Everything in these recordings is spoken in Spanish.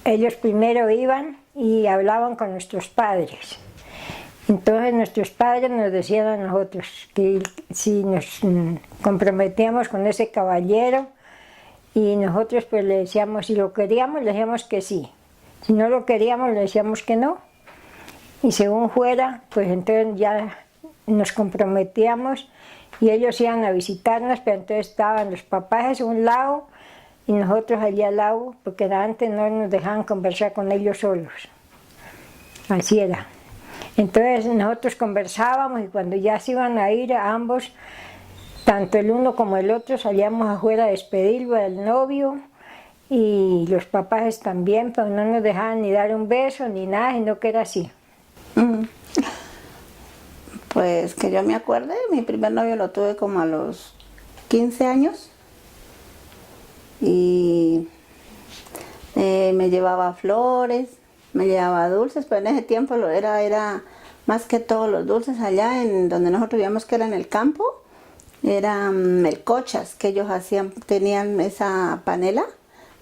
ellos primero iban y hablaban con nuestros padres. Entonces nuestros padres nos decían a nosotros que si nos comprometíamos con ese caballero, y nosotros pues le decíamos, si lo queríamos, le decíamos que sí. Si no lo queríamos, le decíamos que no. Y según fuera, pues entonces ya nos comprometíamos y ellos iban a visitarnos, pero entonces estaban los papás a un lado y nosotros allá al lado, porque antes no nos dejaban conversar con ellos solos. Así era. Entonces nosotros conversábamos y cuando ya se iban a ir a ambos, tanto el uno como el otro, salíamos afuera a despedirlo del novio y los papás también, pero no nos dejaban ni dar un beso ni nada, sino que era así. Pues que yo me acuerde, mi primer novio lo tuve como a los 15 años y me llevaba flores, me llevaba dulces, pero en ese tiempo era más que todo los dulces allá en donde nosotros vivíamos, que era en el campo, eran melcochas que ellos hacían, tenían esa panela,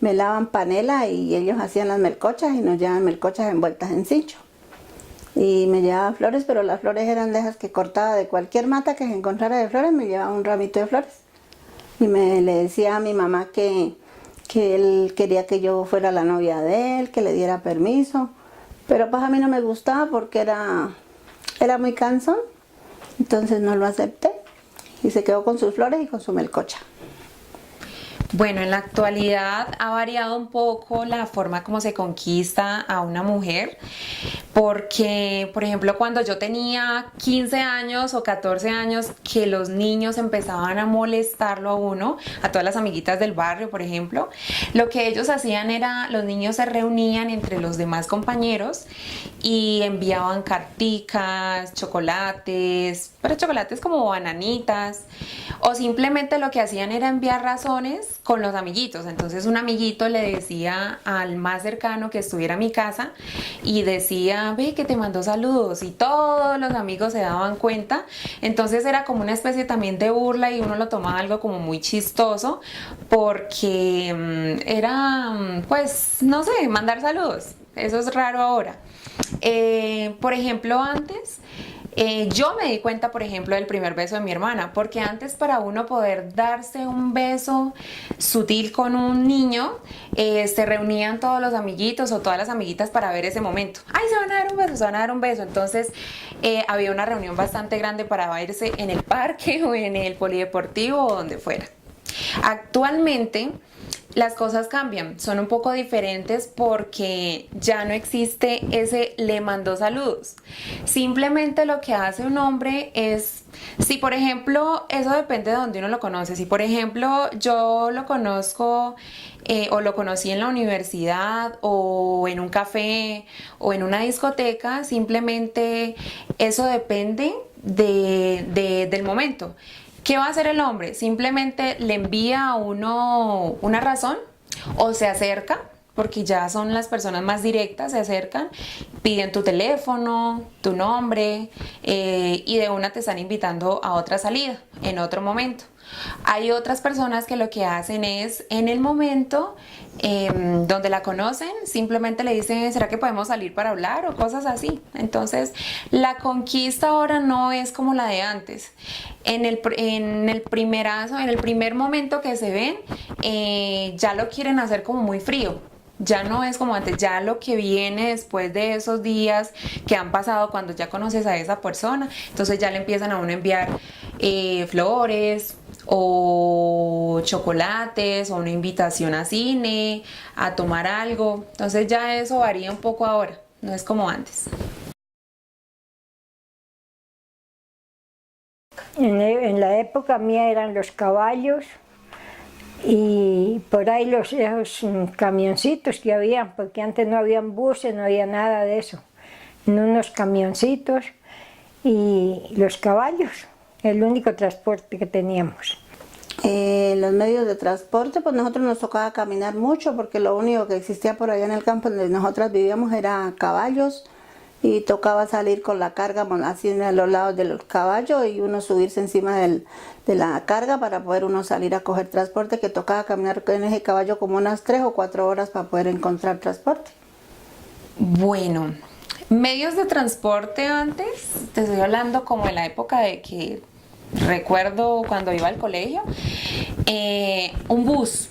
melaban panela y ellos hacían las melcochas y nos llevaban melcochas envueltas en cincho. Y me llevaba flores, pero las flores eran de esas que cortaba de cualquier mata que se encontrara de flores, me llevaba un ramito de flores. Y le decía a mi mamá que él quería que yo fuera la novia de él, que le diera permiso. Pero pues a mí no me gustaba porque era muy cansón, entonces no lo acepté. Y se quedó con sus flores y con su melcocha. Bueno, en la actualidad ha variado un poco la forma como se conquista a una mujer, porque, por ejemplo, cuando yo tenía 15 años o 14 años, que los niños empezaban a molestarlo a uno, a todas las amiguitas del barrio, por ejemplo, lo que ellos hacían era, los niños se reunían entre los demás compañeros y enviaban carticas, chocolates, pero chocolates como bananitas, o simplemente lo que hacían era enviar razones con los amiguitos. Entonces un amiguito le decía al más cercano que estuviera a mi casa y decía, ve que te mandó saludos, y todos los amigos se daban cuenta. Entonces era como una especie también de burla y uno lo tomaba algo como muy chistoso porque era, pues, no sé, mandar saludos. Eso es raro ahora. Por ejemplo, antes yo me di cuenta, por ejemplo, del primer beso de mi hermana, porque antes, para uno poder darse un beso sutil con un niño, se reunían todos los amiguitos o todas las amiguitas para ver ese momento. ¡Ay, se van a dar un beso, se van a dar un beso! Entonces había una reunión bastante grande para verse en el parque o en el polideportivo o donde fuera. Actualmente las cosas cambian, son un poco diferentes porque ya no existe ese le mandó saludos. Simplemente lo que hace un hombre es, si por ejemplo, eso depende de donde uno lo conoce. Si por ejemplo yo lo conozco o lo conocí en la universidad o en un café o en una discoteca, simplemente eso depende del momento. ¿Qué va a hacer el hombre? Simplemente le envía a uno una razón o se acerca, porque ya son las personas más directas, se acercan, piden tu teléfono, tu nombre y de una te están invitando a otra salida en otro momento. Hay otras personas que lo que hacen es, en el momento donde la conocen, simplemente le dicen, ¿será que podemos salir para hablar? O cosas así. Entonces, la conquista ahora no es como la de antes. En el primer momento que se ven, ya lo quieren hacer como muy frío. Ya no es como antes, ya lo que viene después de esos días que han pasado cuando ya conoces a esa persona, entonces ya le empiezan a uno enviar flores o chocolates o una invitación a cine, a tomar algo. Entonces ya eso varía un poco ahora, no es como antes. En la época mía eran los caballos y por ahí esos camioncitos que había, porque antes no habían buses, no había nada de eso. En unos camioncitos y los caballos, el único transporte que teníamos. Los medios de transporte, pues nosotros nos tocaba caminar mucho porque lo único que existía por allá en el campo donde nosotras vivíamos era caballos y tocaba salir con la carga así en los lados del caballo y uno subirse encima de la carga para poder uno salir a coger transporte, que tocaba caminar en ese caballo como unas 3 o 4 horas para poder encontrar transporte. Bueno, medios de transporte antes, te estoy hablando como en la época de que recuerdo cuando iba al colegio, un bus.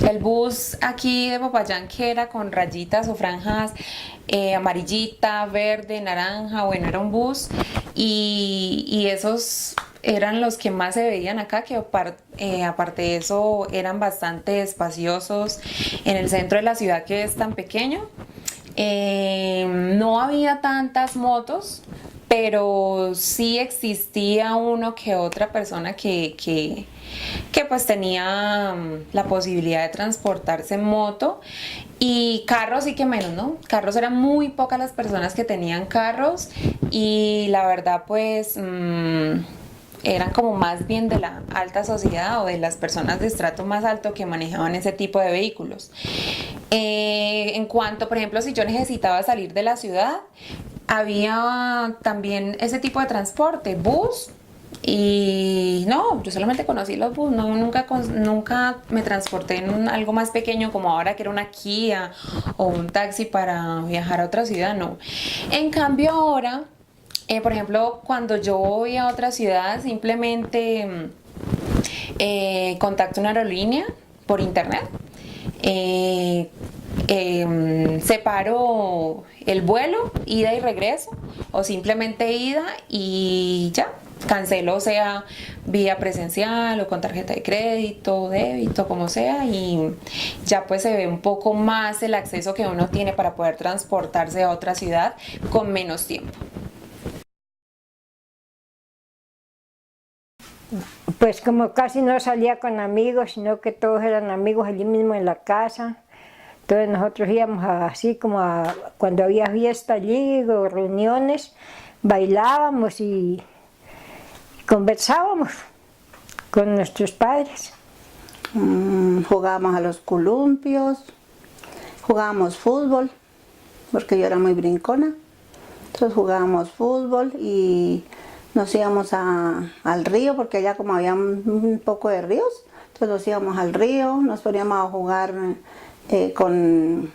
El bus aquí de Popayán, que era con rayitas o franjas amarillita, verde, naranja, bueno, era un bus y esos eran los que más se veían acá, que aparte de eso eran bastante espaciosos en el centro de la ciudad, que es tan pequeño. No había tantas motos, pero sí existía uno que otra persona que pues tenía la posibilidad de transportarse en moto, y carros sí que menos, ¿no? Carros eran muy pocas las personas que tenían carros, y la verdad pues eran como más bien de la alta sociedad o de las personas de estrato más alto que manejaban ese tipo de vehículos. En cuanto, por ejemplo, si yo necesitaba salir de la ciudad, había también ese tipo de transporte, bus. Y no, yo solamente conocí los bus, no, nunca me transporté en algo más pequeño como ahora, que era una Kia o un taxi para viajar a otra ciudad, no. En cambio ahora, por ejemplo, cuando yo voy a otra ciudad, simplemente contacto una aerolínea por internet, separo el vuelo, ida y regreso, o simplemente ida y ya, cancelo, sea vía presencial o con tarjeta de crédito, débito, como sea, y ya pues se ve un poco más el acceso que uno tiene para poder transportarse a otra ciudad con menos tiempo. Pues como casi no salía con amigos, sino que todos eran amigos allí mismo en la casa. Entonces nosotros íbamos así como cuando había fiesta allí o reuniones, bailábamos y conversábamos con nuestros padres. Jugábamos a los columpios, jugábamos fútbol, porque yo era muy brincona. Entonces jugábamos fútbol y nos íbamos al río, porque allá como había un poco de ríos, entonces nos íbamos al río, nos poníamos a jugar con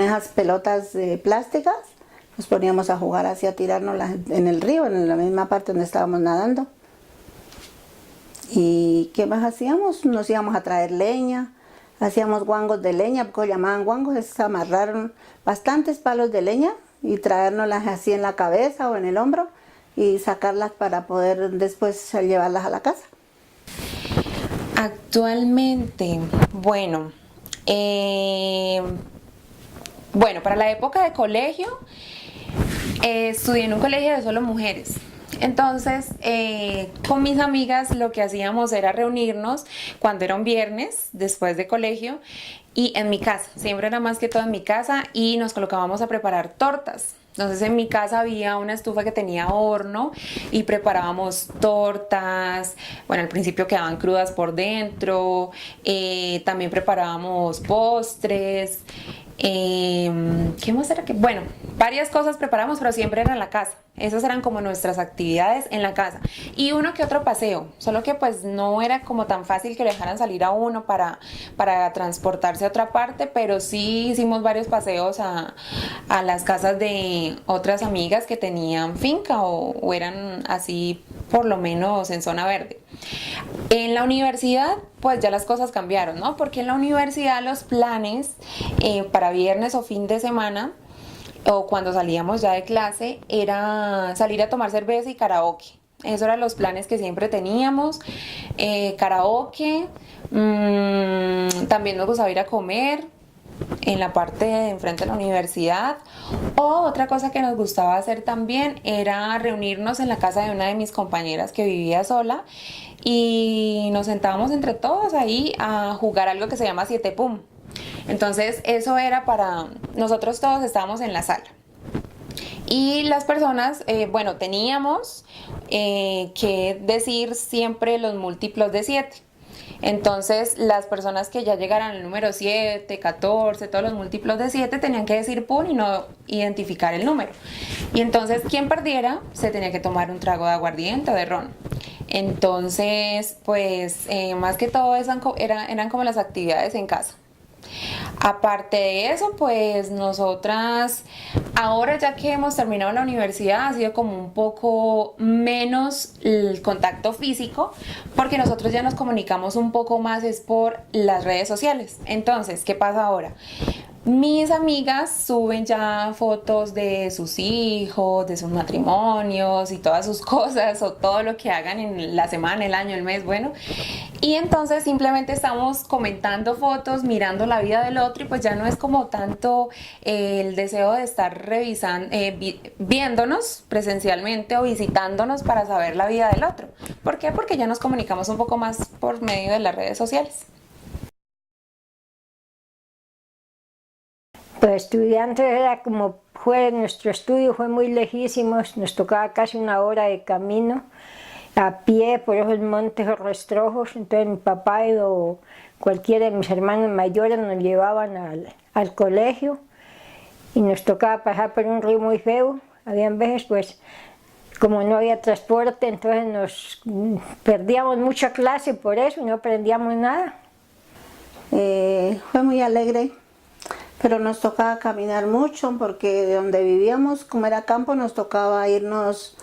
esas pelotas plásticas, nos poníamos a jugar así, a tirarnos en el río, en la misma parte donde estábamos nadando. ¿Y qué más hacíamos? Nos íbamos a traer leña, hacíamos guangos de leña, porque lo llamaban guangos, es amarrar bastantes palos de leña y traérnoslas así en la cabeza o en el hombro y sacarlas para poder después llevarlas a la casa. Actualmente, bueno, para la época de colegio, estudié en un colegio de solo mujeres. Entonces, con mis amigas lo que hacíamos era reunirnos cuando era un viernes después de colegio, y en mi casa, siempre era más que todo en mi casa, y nos colocábamos a preparar tortas. Entonces en mi casa había una estufa que tenía horno y preparábamos tortas. Bueno, al principio quedaban crudas por dentro, también preparábamos postres. ¿Qué más era que? Bueno, varias cosas preparamos, pero siempre era en la casa. Esas eran como nuestras actividades en la casa. Y uno que otro paseo, solo que pues no era como tan fácil que lo dejaran salir a uno para transportarse a otra parte, pero sí hicimos varios paseos a las casas de otras amigas que tenían finca o eran así por lo menos en zona verde. En la universidad pues ya las cosas cambiaron, ¿no? Porque en la universidad los planes para viernes o fin de semana, o cuando salíamos ya de clase, era salir a tomar cerveza y karaoke. Esos eran los planes que siempre teníamos. Karaoke, también nos gustaba ir a comer en la parte de enfrente de la universidad. O otra cosa que nos gustaba hacer también era reunirnos en la casa de una de mis compañeras que vivía sola, y nos sentábamos entre todos ahí a jugar algo que se llama 7 Pum. Entonces eso era para nosotros, todos estábamos en la sala y las personas, teníamos que decir siempre los múltiplos de 7. Entonces, las personas que ya llegaran al número 7, 14, todos los múltiplos de 7, tenían que decir pun y no identificar el número. Y entonces, quien perdiera, se tenía que tomar un trago de aguardiente o de ron. Entonces, pues, más que todo, eran como las actividades en casa. Aparte de eso, pues nosotras, ahora ya que hemos terminado la universidad, ha sido como un poco menos el contacto físico, porque nosotros ya nos comunicamos un poco más es por las redes sociales. Entonces, ¿qué pasa ahora? Mis amigas suben ya fotos de sus hijos, de sus matrimonios y todas sus cosas o todo lo que hagan en la semana, el año, el mes, bueno. Y entonces simplemente estamos comentando fotos, mirando la vida del otro y pues ya no es como tanto el deseo de estar revisando, viéndonos presencialmente o visitándonos para saber la vida del otro. ¿Por qué? Porque ya nos comunicamos un poco más por medio de las redes sociales. Pues estudiantes era como fue nuestro estudio, fue muy lejísimos, nos tocaba casi 1 hora de camino, a pie por esos montes o rastrojos. Entonces mi papá o cualquiera de mis hermanos mayores nos llevaban al colegio y nos tocaba pasar por un río muy feo. Habían veces pues como no había transporte, entonces nos perdíamos mucha clase por eso y no aprendíamos nada. Fue muy alegre, pero nos tocaba caminar mucho porque de donde vivíamos, como era campo, nos tocaba irnos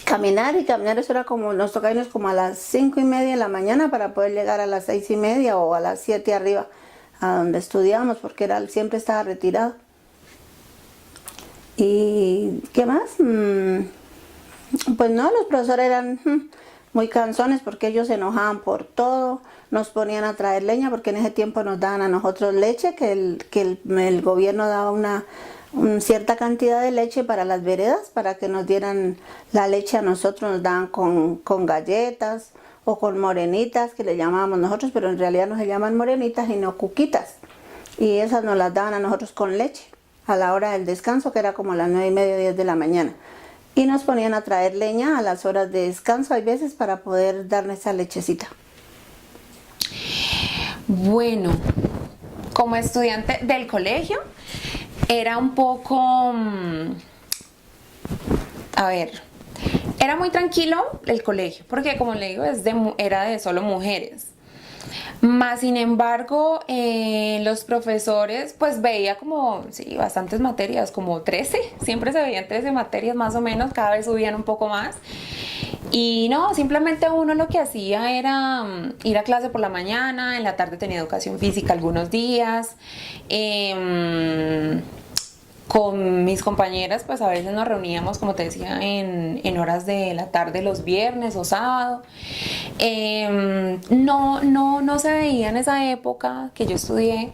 caminar, y caminar eso era como, nos tocaba irnos como a las 5:30 de la mañana para poder llegar a las 6:30 o a las 7 arriba a donde estudiábamos, porque siempre estaba retirado. ¿Y qué más? Pues no, los profesores eran muy cansones porque ellos se enojaban por todo, nos ponían a traer leña porque en ese tiempo nos daban a nosotros leche, que el gobierno daba una cierta cantidad de leche para las veredas, para que nos dieran la leche a nosotros, nos daban con galletas o con morenitas, que le llamábamos nosotros, pero en realidad no se llaman morenitas sino cuquitas, y esas nos las daban a nosotros con leche a la hora del descanso, que era como a las 9:30, 10 de la mañana. Y nos ponían a traer leña a las horas de descanso, hay veces, para poder darnos esa lechecita. Bueno, como estudiante del colegio, era un poco, era muy tranquilo el colegio, porque como le digo, era de solo mujeres. Más sin embargo, los profesores, pues veía como, sí, bastantes materias, como 13, siempre se veían 13 materias más o menos, cada vez subían un poco más. Y no, simplemente uno lo que hacía era ir a clase por la mañana, en la tarde tenía educación física algunos días. Con mis compañeras pues a veces nos reuníamos, como te decía, en horas de la tarde los viernes o sábado. No se veía en esa época que yo estudié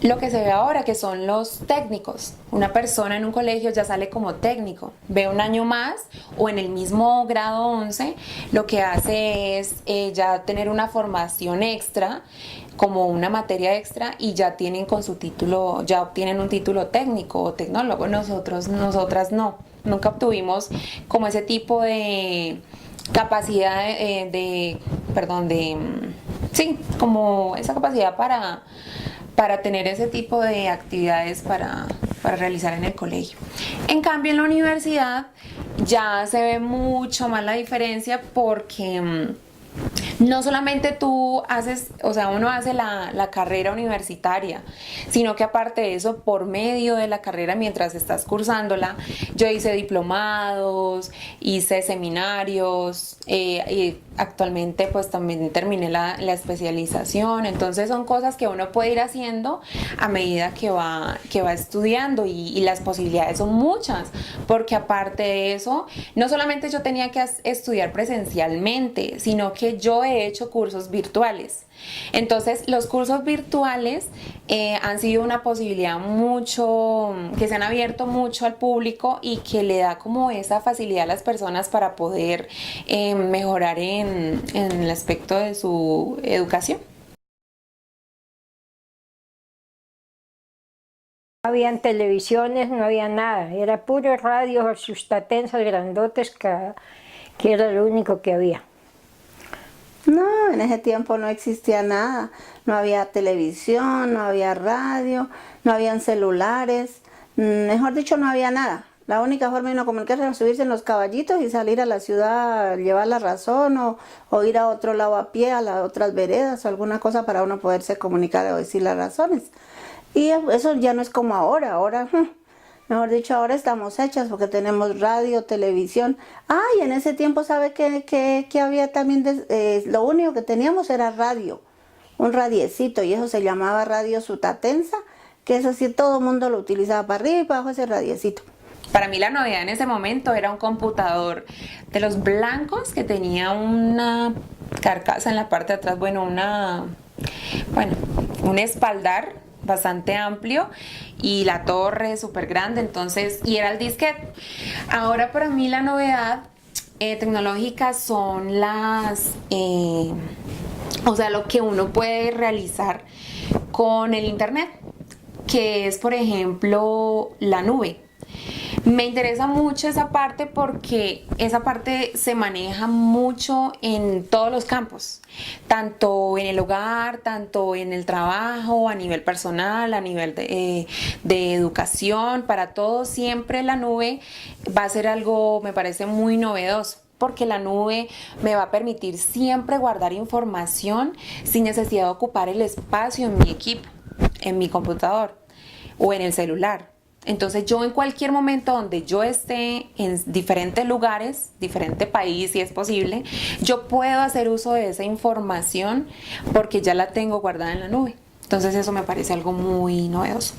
lo que se ve ahora, que son los técnicos. Una persona en un colegio ya sale como técnico, ve un año más o en el mismo grado 11, lo que hace es ya tener una formación extra, como una materia extra, y ya tienen con su título, ya obtienen un título técnico o tecnólogo. Nosotras no, nunca obtuvimos como ese tipo de capacidad sí, como esa capacidad para tener ese tipo de actividades para realizar en el colegio. En cambio, en la universidad ya se ve mucho más la diferencia, porque no solamente tú haces, o sea, uno hace la carrera universitaria, sino que aparte de eso, por medio de la carrera, mientras estás cursándola, yo hice diplomados, hice seminarios, y actualmente pues también terminé la especialización. Entonces son cosas que uno puede ir haciendo a medida que va estudiando, y las posibilidades son muchas, porque aparte de eso, no solamente yo tenía que estudiar presencialmente, sino que yo he hecho cursos virtuales. Entonces los cursos virtuales han sido una posibilidad que se han abierto mucho al público y que le da como esa facilidad a las personas para poder mejorar en el aspecto de su educación. No habían televisiones, no había nada, era puro radio, sustatensas grandotes, que era lo único que había. No, en ese tiempo no existía nada. No había televisión, no había radio, no habían celulares. Mejor dicho, no había nada. La única forma de uno comunicarse era subirse en los caballitos y salir a la ciudad, llevar la razón o ir a otro lado a pie, a las otras veredas o alguna cosa para uno poderse comunicar o decir las razones. Y eso ya no es como ahora. Ahora, mejor dicho, ahora estamos hechas porque tenemos radio, televisión. Y en ese tiempo, ¿sabe que había también? Lo único que teníamos era radio, un radiecito, y eso se llamaba radio sutatensa, que eso sí todo el mundo lo utilizaba para arriba y para abajo ese radiecito. Para mí la novedad en ese momento era un computador de los blancos que tenía una carcasa en la parte de atrás, un espaldar bastante amplio y la torre súper grande, entonces, y era el disquete. Ahora para mí la novedad tecnológica son lo que uno puede realizar con el internet, que es por ejemplo la nube. Me interesa mucho esa parte porque esa parte se maneja mucho en todos los campos, tanto en el hogar, tanto en el trabajo, a nivel personal, a nivel de educación, para todo siempre la nube va a ser algo, me parece muy novedoso, porque la nube me va a permitir siempre guardar información sin necesidad de ocupar el espacio en mi equipo, en mi computador o en el celular. Entonces yo en cualquier momento donde yo esté en diferentes lugares, diferente país si es posible, yo puedo hacer uso de esa información porque ya la tengo guardada en la nube. Entonces eso me parece algo muy novedoso.